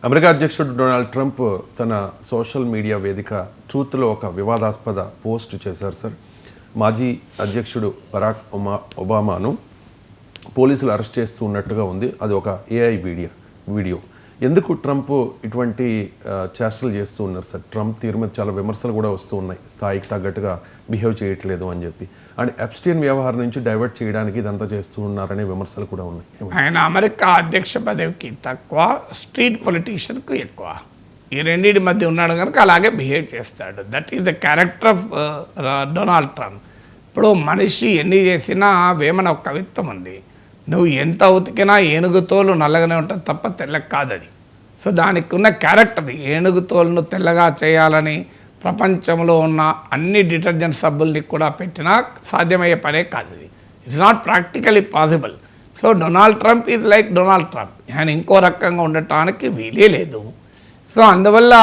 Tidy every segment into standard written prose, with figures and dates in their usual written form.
America అధ్యక్షుడు Donald Trump తన social media వేదిక ట్రూత్లో ఒక వివాదాస్పద పోస్ట్ చేశారు సార్. మాజీ అధ్యక్షుడు బరాక్ ఒబామాను పోలీసులు అరెస్ట్ చేస్తూ ఉన్నట్టుగా ఉంది. అది ఒక ఏఐ వీడియో. ఎందుకు ట్రంప్ ఇటువంటి చేష్టలు చేస్తూ ఉన్నారు సార్? ట్రంప్ తీరు మీద చాలా విమర్శలు కూడా వస్తూ ఉన్నాయి, స్థాయికి తగ్గట్టుగా బిహేవ్ చేయట్లేదు అని చెప్పి. అండ్ ఎప్స్టీన్ వ్యవహారం నుంచి డైవర్ట్ చేయడానికి ఇదంతా చేస్తూ ఉన్నారనే విమర్శలు కూడా ఉన్నాయి. ఆయన అమెరికా అధ్యక్ష పదవికి తక్కువ, స్ట్రీట్ పొలిటీషియన్కు ఎక్కువ. ఈ రెండింటి మధ్య ఉన్నాడు కనుక అలాగే బిహేవ్ చేస్తాడు. That is the character of Donald Trump. ఇప్పుడు మనిషి ఎన్ని చేసినా వేమన ఒక కవిత్వం ఉంది, నువ్వు ఎంత ఉతికినా ఏనుగుతోలు నల్లగానే ఉంటుంది తప్ప తెల్లగా కాదది. సో దానికి ఉన్న క్యారెక్టర్, ఏనుగుతోలును తెల్లగా చేయాలని ప్రపంచంలో ఉన్న అన్ని డిటర్జెంట్ సబ్బుల్ని కూడా పెట్టినా సాధ్యమయ్యే పనే కాదు. ఇది it's not practically possible. So Donald Trump is like Donald Trump, ఆయన ఇంకో రకంగా ఉండటానికి వీలే లేదు. సో అందువల్ల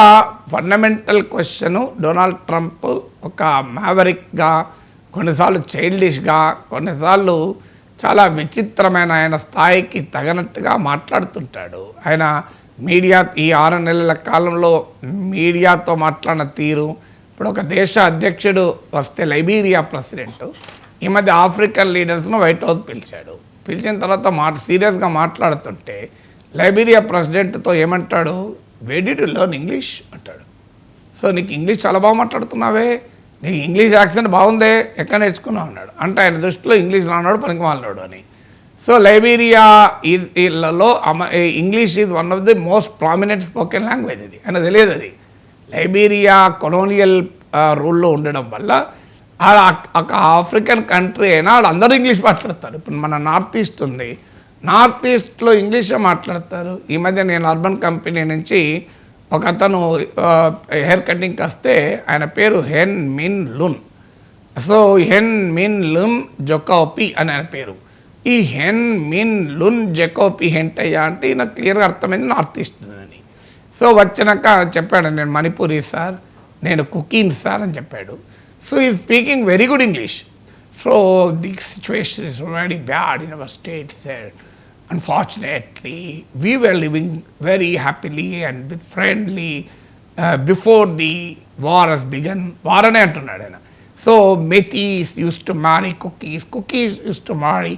ఫండమెంటల్ క్వశ్చను, డొనాల్డ్ ట్రంప్ ఒక మ్యావరిక్గా, కొన్నిసార్లు చైల్డిష్గా, కొన్నిసార్లు చాలా విచిత్రమైన ఆయన స్థాయికి తగినట్టుగా మాట్లాడుతుంటాడు. ఆయన మీడియా ఈ 6 నెలల కాలంలో మీడియాతో మాట్లాడిన తీరు, ఇప్పుడు ఒక దేశ అధ్యక్షుడు వస్తే లైబీరియా ప్రెసిడెంట్ ఈ మధ్య ఆఫ్రికన్ లీడర్స్ను వైట్ హౌస్ పిలిచిన తర్వాత సీరియస్గా మాట్లాడుతుంటే లైబీరియా ప్రెసిడెంట్తో ఏమంటాడు, where did you learn English అంటాడు. సో నీకు ఇంగ్లీష్ చాలా బాగా మాట్లాడుతున్నావే, నీకు ఇంగ్లీష్ యాక్సెంట్ బాగుందే, ఎక్కడ నేర్చుకున్నావు అన్నాడు. అంటే ఆయన దృష్టిలో ఇంగ్లీష్ రాన్నాడు, పనికి మాలినాడు అని. సో లైబీరియా లో English is one of the most prominent spoken language. ఇది ఆయన తెలియదు. అది లైబీరియా కొలోనియల్ రూల్లో ఉండడం వల్ల ఒక ఆఫ్రికన్ కంట్రీ అయినా వాళ్ళు అందరూ ఇంగ్లీష్ మాట్లాడతారు. ఇప్పుడు మన నార్త్ ఈస్ట్ ఉంది, నార్త్ ఈస్ట్లో ఇంగ్లీషే మాట్లాడతారు. ఈ మధ్య నేను అర్బన్ కంపెనీ నుంచి ఒక అతను హెయిర్ కటింగ్కి వస్తే ఆయన పేరు హెన్ మిన్ లున్. సో హెన్ మిన్ లున్ జొకోపి అని ఆయన పేరు. ఈ హెన్ మిన్ లున్ జెకోపి ఏంటయ్యా అంటే నాకు క్లియర్గా అర్థమైంది నార్త్ ఈస్ట్ అని. సో వచ్చినాక చెప్పాడు, నేను మణిపూరి సార్, నేను కుకీన్ సార్ అని చెప్పాడు. సో ఈ speaking very good English. So the situation is very bad in our state sir. Unfortunately, we were living very happily and with friendly before the war has begun. War ane antunnadu aina. So Metis used to marry cookies used to marry.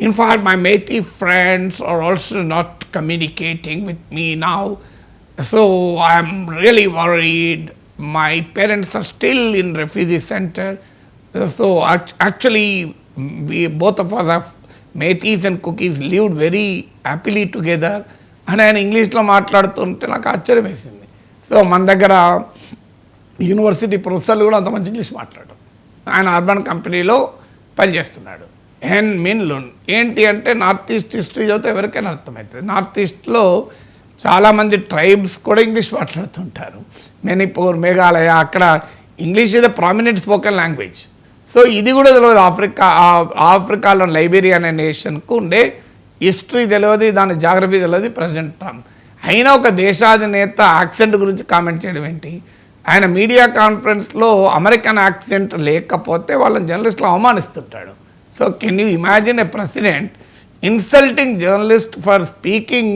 In fact, my Metis friends are also not communicating with me now. So I am really worried. My parents are still in refugee center. So actually, we both of us have Metis and cookies lived very happily together అని ఆయన ఇంగ్లీష్లో మాట్లాడుతుంటే నాకు ఆశ్చర్యం వేసింది. So మన దగ్గర university ప్రొఫెసర్లు కూడా అంత మంచి ఇంగ్లీష్ మాట్లాడరు. ఆయన అర్బన్ కంపెనీలో పనిచేస్తున్నాడు. హెన్ మిన్ లున్ ఏంటి అంటే నార్త్ ఈస్ట్ హిస్టరీ చదివితే ఎవరికైనా అర్థమవుతుంది. నార్త్ ఈస్ట్లో చాలామంది ట్రైబ్స్ కూడా ఇంగ్లీష్ మాట్లాడుతుంటారు. మణిపూర్, మేఘాలయ, అక్కడ English is the prominent spoken language. So ఇది కూడా తెలియదు. ఆఫ్రికాలో లైబీరియా అనే నేషన్కు ఉండే హిస్టరీ తెలియదు, దాని జాగ్రఫీ తెలియదు ప్రెసిడెంట్ ట్రంప్. అయినా ఒక దేశాధినేత యాక్సెంట్ గురించి కామెంట్ చేయడం ఏంటి? ఆయన మీడియా కాన్ఫరెన్స్లో అమెరికన్ యాక్సెంట్ లేకపోతే వాళ్ళని జర్నలిస్టులు అవమానిస్తుంటాడు. So can you imagine a president insulting journalist for speaking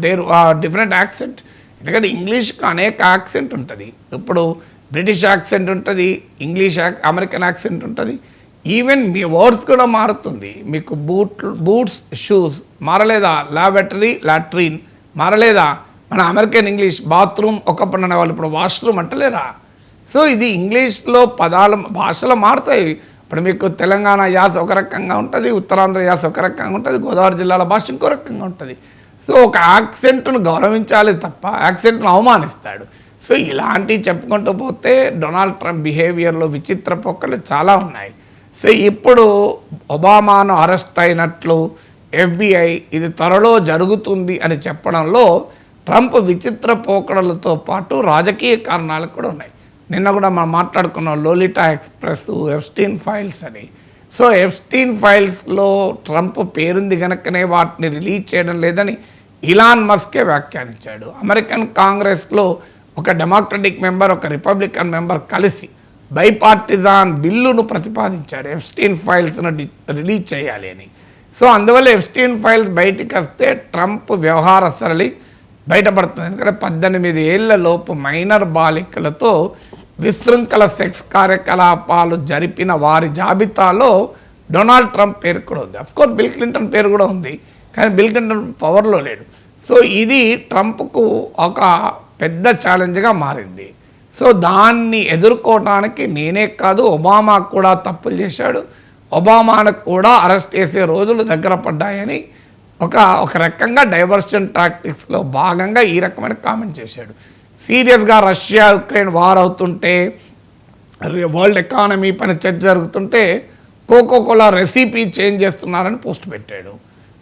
their different accent? ఎందుకంటే ఇంగ్లీష్కి అనేక యాక్సెంట్ ఉంటుంది. ఇప్పుడు బ్రిటిష్ యాక్సెంట్ ఉంటుంది, ఇంగ్లీష్ అమెరికన్ యాక్సెంట్ ఉంటుంది, ఈవెన్ మీ వర్డ్స్ కూడా మారుతుంది. మీకు బూట్స్ షూస్ మారలేదా? లాబెటరీ లాట్రిన్ మారలేదా? మన అమెరికన్ ఇంగ్లీష్ బాత్రూమ్ ఒకప్పుడు అనేవాళ్ళు ఇప్పుడు వాష్రూమ్ అంటలేరా? సో ఇది ఇంగ్లీష్లో పదాలు భాషలో మారుతాయి. ఇప్పుడు మీకు తెలంగాణ యాస ఒక రకంగా ఉంటుంది, ఉత్తరాంధ్ర యాస ఒక రకంగా ఉంటుంది, గోదావరి జిల్లాల భాష ఇంకో రకంగా ఉంటుంది. సో ఒక యాక్సెంట్ను గౌరవించాలి తప్ప యాక్సెంట్ను అవమానిస్తాడు. సో ఇలాంటివి చెప్పుకుంటూ పోతే డొనాల్డ్ ట్రంప్ బిహేవియర్లో విచిత్ర పోకలు చాలా ఉన్నాయి. సో ఇప్పుడు ఒబామాను అరెస్ట్ అయినట్లు FBI ఇది త్వరలో జరుగుతుంది అని చెప్పడంలో ట్రంప్ విచిత్ర పోకడలతో పాటు రాజకీయ కారణాలు కూడా ఉన్నాయి. నిన్న కూడా మనం మాట్లాడుకున్నాం లోలిటా ఎక్స్ప్రెస్, ఎప్స్టీన్ ఫైల్స్ అని. సో ఎప్స్టీన్ ఫైల్స్లో ట్రంప్ పేరుంది కనుకనే వాటిని రిలీజ్ చేయడం లేదని ఇలాన్ మస్కే వ్యాఖ్యానించాడు. అమెరికన్ కాంగ్రెస్లో ఒక డెమోక్రటిక్ మెంబర్, ఒక రిపబ్లికన్ మెంబర్ కలిసి బైపార్టిజాన్ బిల్లును ప్రతిపాదించాడు, ఎప్స్టీన్ ఫైల్స్ను రిలీజ్ చేయాలి అని. సో అందువల్ల ఎప్స్టీన్ ఫైల్స్ బయటికి వస్తే ట్రంప్ వ్యవహార సరళి బయటపడుతుంది. ఎందుకంటే 18 ఏళ్ల లోపు మైనర్ బాలికలతో విశృంఖల సెక్స్ కార్యకలాపాలు జరిపిన వారి జాబితాలో డొనాల్డ్ ట్రంప్ పేరు కూడా ఉంది. అఫ్కోర్స్ బిల్ క్లింటన్ పేరు కూడా ఉంది, కానీ బిల్ క్లింటన్ పవర్లో లేడు. సో ఇది ట్రంప్కు ఒక పెద్ద ఛాలెంజ్గా మారింది. సో దాన్ని ఎదుర్కోవడానికి నేనే కాదు, ఒబామా కూడా తప్పులు చేశాడు, ఒబామాను కూడా అరెస్ట్ చేసే రోజులు దగ్గర పడ్డాయని ఒక రకంగా డైవర్షన్ టాక్టిక్స్లో భాగంగా ఈ రకమైన కామెంట్ చేశాడు. సీరియస్గా రష్యా యుక్రెయిన్ వార్ అవుతుంటే, వరల్డ్ ఎకానమీ పైన చర్చ జరుగుతుంటే కోకోకోలా రెసిపీ చేంజ్ చేస్తున్నారని పోస్ట్ పెట్టాడు.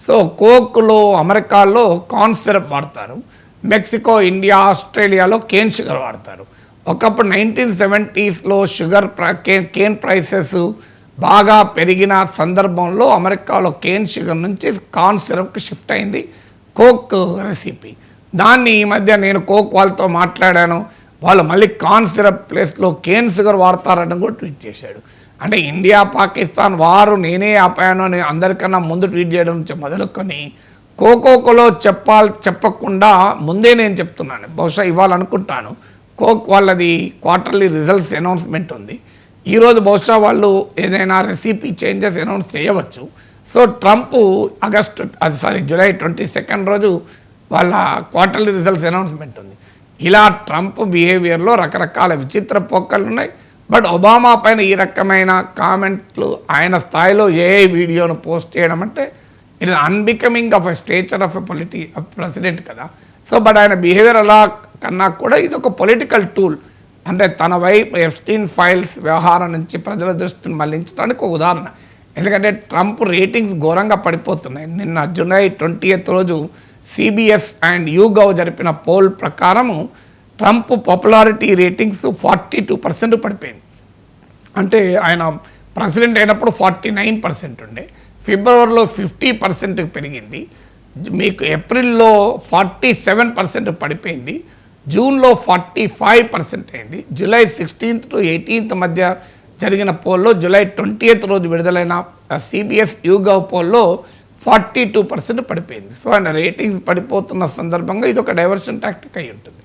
సో కోక్లో అమెరికాలో కార్న్ సిరప్ వాడతారు, మెక్సికో, ఇండియా, ఆస్ట్రేలియాలో కేన్ షుగర్ వాడతారు. ఒకప్పుడు 1970sలో షుగర్ కేన్ ప్రైసెస్ బాగా పెరిగిన సందర్భంలో అమెరికాలో కేన్ షుగర్ నుంచి కార్న్ సిరప్కి షిఫ్ట్ అయింది కోక్ రెసిపీ. దాన్ని ఈ మధ్య నేను కోక్ వాళ్ళతో మాట్లాడాను, వాళ్ళు మళ్ళీ కార్న్ సిరప్ ప్లేస్లో కేన్ షుగర్ వాడతారని కూడా ట్వీట్ చేశాడు. అంటే ఇండియా పాకిస్తాన్ వారు నేనే ఆపాను అని అందరికన్నా ముందు ట్వీట్ చేయడం నుంచి మొదలుకొని కోకోకోలో చెప్పకుండా ముందే నేను చెప్తున్నాను. బహుశా ఇవ్వాలనుకుంటాను. కోక్ వాళ్ళది క్వార్టర్లీ రిజల్ట్స్ అనౌన్స్మెంట్ ఉంది. ఈరోజు బహుశా వాళ్ళు ఏదైనా రెసిపీ చేంజెస్ అనౌన్స్ చేయవచ్చు. సో ట్రంప్ జూలై 22 రోజు వాళ్ళ క్వార్టర్లీ రిజల్ట్స్ అనౌన్స్మెంట్ ఉంది. ఇలా ట్రంప్ బిహేవియర్లో రకరకాల విచిత్ర పోకలు ఉన్నాయి. బట్ ఒబామా పైన ఈ రకమైన కామెంట్లు ఆయన స్థాయిలో వీడియోను పోస్ట్ చేయడం అంటే it is unbecoming of a stature of a president కదా. సో బట్ ఆయన బిహేవియర్ అలా కన్నా కూడా ఇది ఒక పొలిటికల్ టూల్. అంటే తన వైపు ఎఫ్స్టీన్ ఫైల్స్ వ్యవహారం నుంచి ప్రజల దృష్టిని మళ్లించడానికి ఒక ఉదాహరణ. ఎందుకంటే ట్రంప్ రేటింగ్స్ ఘోరంగా పడిపోతున్నాయి. నిన్న జూలై 20 రోజు CBS అండ్ YouGov జరిపిన పోల్ ప్రకారము ట్రంప్ పాపులారిటీ రేటింగ్స్ 42% పడిపోయింది. అంటే ఆయన ప్రెసిడెంట్ అయినప్పుడు 49% ఉండే, ఫిబ్రవరిలో 50% పెరిగింది, మీకు ఏప్రిల్లో 47% పడిపోయింది, జూన్లో 45% అయింది. జూలై 16 to 18 మధ్య జరిగిన పోల్లో జూలై 20 రోజు విడుదలైన CBS YouGov పోల్లో 42% పడిపోయింది. సో ఆయన రేటింగ్స్ పడిపోతున్న సందర్భంగా ఇది ఒక డైవర్షన్ టాక్టిక్ అయి ఉంటుంది.